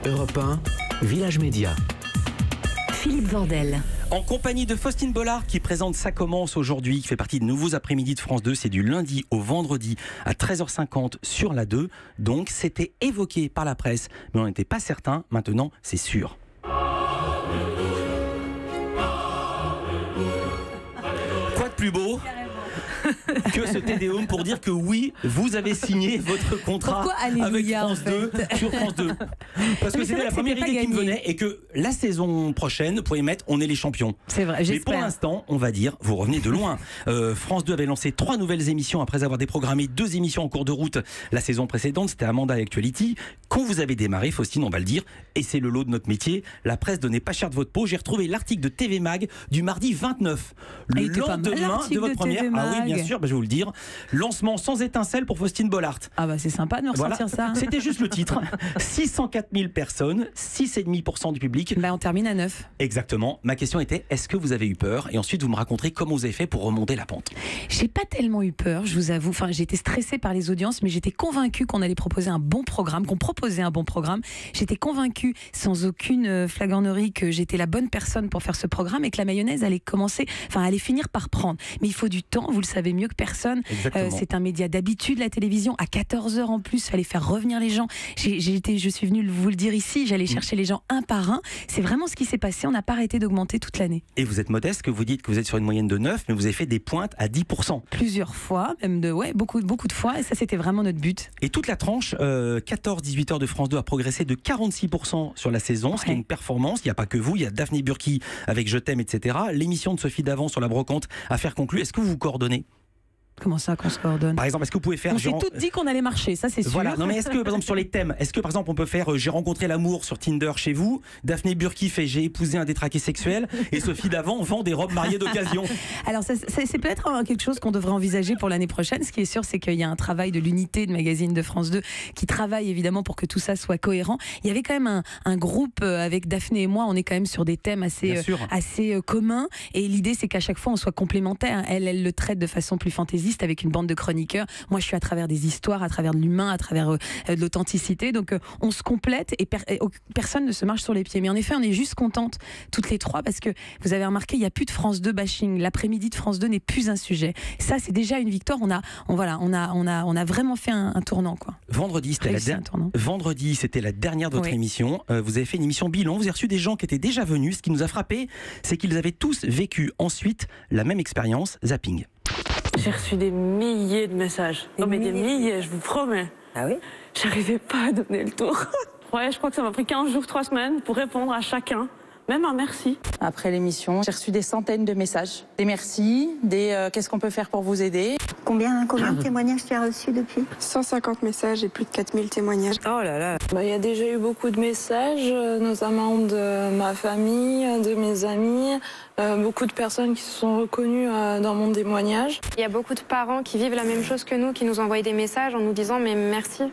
Europe 1, Village Média. Philippe Vandel. En compagnie de Faustine Bollard qui présente Ça commence aujourd'hui, qui fait partie des nouveaux après-midi de France 2. C'est du lundi au vendredi à 13h50 sur la 2. Donc c'était évoqué par la presse, mais on n'était pas certain. Maintenant, c'est sûr. Quoi de plus beau que ce Tédéum pour dire que oui, vous avez signé votre contrat avec France 2 sur France 2. Parce que c'était la première idée qui me venait et que la saison prochaine, vous pouvez mettre On est les champions. C'est vrai, mais j'espère. pour l'instant, on va dire, vous revenez de loin. France 2 avait lancé 3 nouvelles émissions après avoir déprogrammé 2 émissions en cours de route la saison précédente. C'était Amanda et Actuality. Quand vous avez démarré, Faustine, on va le dire, et c'est le lot de notre métier, la presse donnait pas cher de votre peau. J'ai retrouvé l'article de TV Mag du mardi 29. Le lendemain de votre première. Ah oui, bien sûr, je vais vous le dire. Lancement sans étincelle pour Faustine Bollard. Ah bah c'est sympa de nous ressortir ça. C'était juste le titre. 604 000 personnes, 6,5% du public. Bah on termine à 9. Exactement. Ma question était, est-ce que vous avez eu peur? Et ensuite, vous me raconterez comment vous avez fait pour remonter la pente. J'ai pas tellement eu peur, je vous avoue. Enfin, j'étais stressée par les audiences, mais j'étais convaincue qu'on allait proposer un bon programme, qu'on proposait un bon programme. J'étais convaincue, sans aucune flagornerie, que j'étais la bonne personne pour faire ce programme et que la mayonnaise allait allait finir par prendre. Mais il faut du temps, vous le savez mieux que personne. C'est un média d'habitude, la télévision. À 14h en plus, il fallait faire revenir les gens. Je suis venue vous le dire ici, j'allais chercher les gens un par un. C'est vraiment ce qui s'est passé, on n'a pas arrêté d'augmenter toute l'année. Et vous êtes modeste, que vous dites que vous êtes sur une moyenne de 9, mais vous avez fait des pointes à 10%. Plusieurs fois, même beaucoup de fois, et ça c'était vraiment notre but. Et toute la tranche 14-18 heures de France 2 a progressé de 46% sur la saison, ce qui est une performance. Il n'y a pas que vous, il y a Daphné Burki avec Je t'aime, etc. L'émission de Sophie Davant sur la brocante à faire conclure. Est-ce que vous vous coordonnez? Comment ça qu'on se coordonne? Par exemple, est-ce que vous pouvez faire... On s'est toutes dit qu'on allait marcher, ça c'est sûr. Voilà, non mais est-ce que par exemple sur les thèmes, est-ce que par exemple on peut faire J'ai rencontré l'amour sur Tinder chez vous, Daphné Burki fait J'ai épousé un détraqué sexuel et Sophie Davant vend des robes mariées d'occasion? Alors c'est peut-être quelque chose qu'on devrait envisager pour l'année prochaine. Ce qui est sûr, c'est qu'il y a un travail de l'unité de magazine de France 2 qui travaille évidemment pour que tout ça soit cohérent. Il y avait quand même un groupe avec Daphné et moi, on est quand même sur des thèmes assez communs et l'idée c'est qu'à chaque fois on soit complémentaires. Elle le traite de façon plus fantaisiste avec une bande de chroniqueurs. Moi, je suis à travers des histoires, à travers de l'humain, à travers de l'authenticité. Donc, on se complète et personne ne se marche sur les pieds. Mais en effet, on est juste contentes toutes les trois parce que vous avez remarqué, il n'y a plus de France 2 bashing. L'après-midi de France 2 n'est plus un sujet. Ça, c'est déjà une victoire. On a vraiment fait un tournant, quoi. Vendredi, c'était la dernière de votre émission. Vous avez fait une émission bilan. Vous avez reçu des gens qui étaient déjà venus. Ce qui nous a frappé, c'est qu'ils avaient tous vécu ensuite la même expérience, zapping. J'ai reçu des milliers de messages. Des milliers, je vous promets. Ah oui? J'arrivais pas à donner le tour. Ouais, je crois que ça m'a pris 15 jours, 3 semaines pour répondre à chacun. Même un merci. Après l'émission, j'ai reçu des centaines de messages. Des merci, des qu'est-ce qu'on peut faire pour vous aider. Combien de témoignages tu as reçus depuis? 150 messages et plus de 4000 témoignages. Oh là là. Il y a déjà eu beaucoup de messages, notamment de ma famille, de mes amis, beaucoup de personnes qui se sont reconnues dans mon témoignage. Il y a beaucoup de parents qui vivent la même chose que nous, qui nous envoient des messages en nous disant mais merci.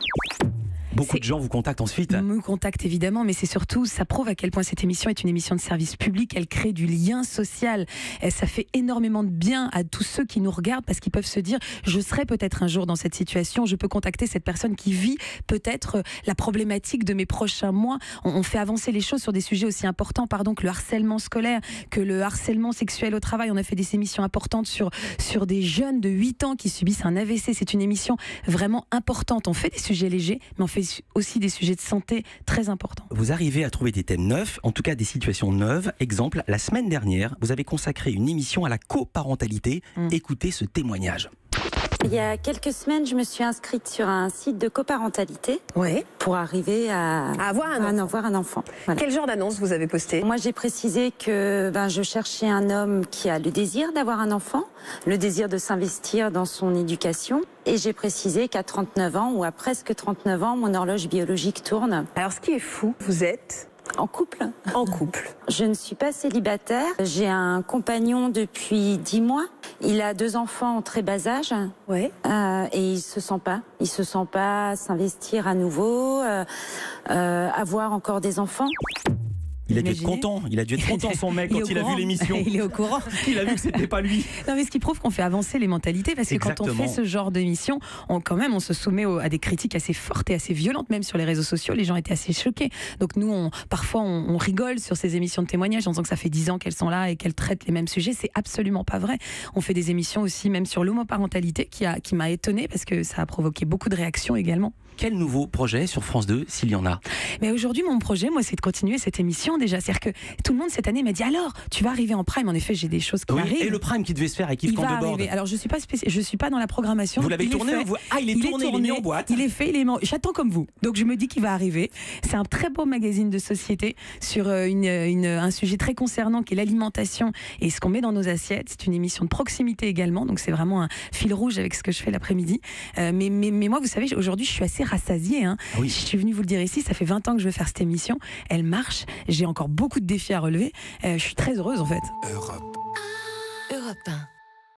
Beaucoup de gens vous contactent ensuite. Me contactent évidemment, mais c'est surtout, ça prouve à quel point cette émission est une émission de service public. Elle crée du lien social. Et ça fait énormément de bien à tous ceux qui nous regardent parce qu'ils peuvent se dire, je serai peut-être un jour dans cette situation, je peux contacter cette personne qui vit peut-être la problématique de mes prochains mois. On fait avancer les choses sur des sujets aussi importants, que le harcèlement scolaire, que le harcèlement sexuel au travail. On a fait des émissions importantes sur des jeunes de 8 ans qui subissent un AVC. C'est une émission vraiment importante. On fait des sujets légers, mais on fait aussi des sujets de santé très importants. Vous arrivez à trouver des thèmes neufs, en tout cas des situations neuves. Exemple, la semaine dernière, vous avez consacré une émission à la coparentalité. Écoutez ce témoignage. Il y a quelques semaines, je me suis inscrite sur un site de coparentalité pour arriver à avoir un enfant. Voilà. Quel genre d'annonce vous avez posté? Moi, j'ai précisé que je cherchais un homme qui a le désir d'avoir un enfant, le désir de s'investir dans son éducation. Et j'ai précisé qu'à 39 ans ou à presque 39 ans, mon horloge biologique tourne. Alors, ce qui est fou, vous êtes... En couple. En couple. Je ne suis pas célibataire. J'ai un compagnon depuis 10 mois. Il a 2 enfants en très bas âge. Ouais. Et il se sent pas s'investir à nouveau, avoir encore des enfants. Il a dû être Imaginez. content. Il a dû être content, son mec, Il est quand au il a vu courant. l'émission. Il est au courant. Il a vu que c'était pas lui. Non, mais ce qui prouve qu'on fait avancer les mentalités, parce que quand on Exactement. fait ce genre d'émission, quand même, on se soumet à des critiques assez fortes et assez violentes, même sur les réseaux sociaux. Les gens étaient assez choqués. Donc nous, parfois, on rigole sur ces émissions de témoignages en disant que ça fait 10 ans qu'elles sont là et qu'elles traitent les mêmes sujets. C'est absolument pas vrai. On fait des émissions aussi, même sur l'homoparentalité, qui m'a étonnée parce que ça a provoqué beaucoup de réactions également. Quel nouveau projet sur France 2, s'il y en a? Mais aujourd'hui, mon projet, moi, c'est de continuer cette émission déjà. C'est-à-dire que tout le monde cette année m'a dit alors, tu vas arriver en prime. En effet, j'ai des choses qui Oui, arrivent. et le prime qui devait se faire avec Yves Il va Candebord. arriver. Alors je suis pas dans la programmation. Vous l'avez Il est tourné fait. il est tourné, il est mis en boîte. Il est fait, j'attends comme vous. Donc je me dis qu'il va arriver. C'est un très beau magazine de société sur un sujet très concernant qui est l'alimentation et ce qu'on met dans nos assiettes. C'est une émission de proximité également. Donc c'est vraiment un fil rouge avec ce que je fais l'après-midi. Mais moi, vous savez, aujourd'hui, je suis assez rassasiée. Hein. Oui. Je suis venue vous le dire ici. Ça fait 20 ans que je veux faire cette émission. Elle marche. J'ai encore beaucoup de défis à relever. Je suis très heureuse en fait. Europe 1.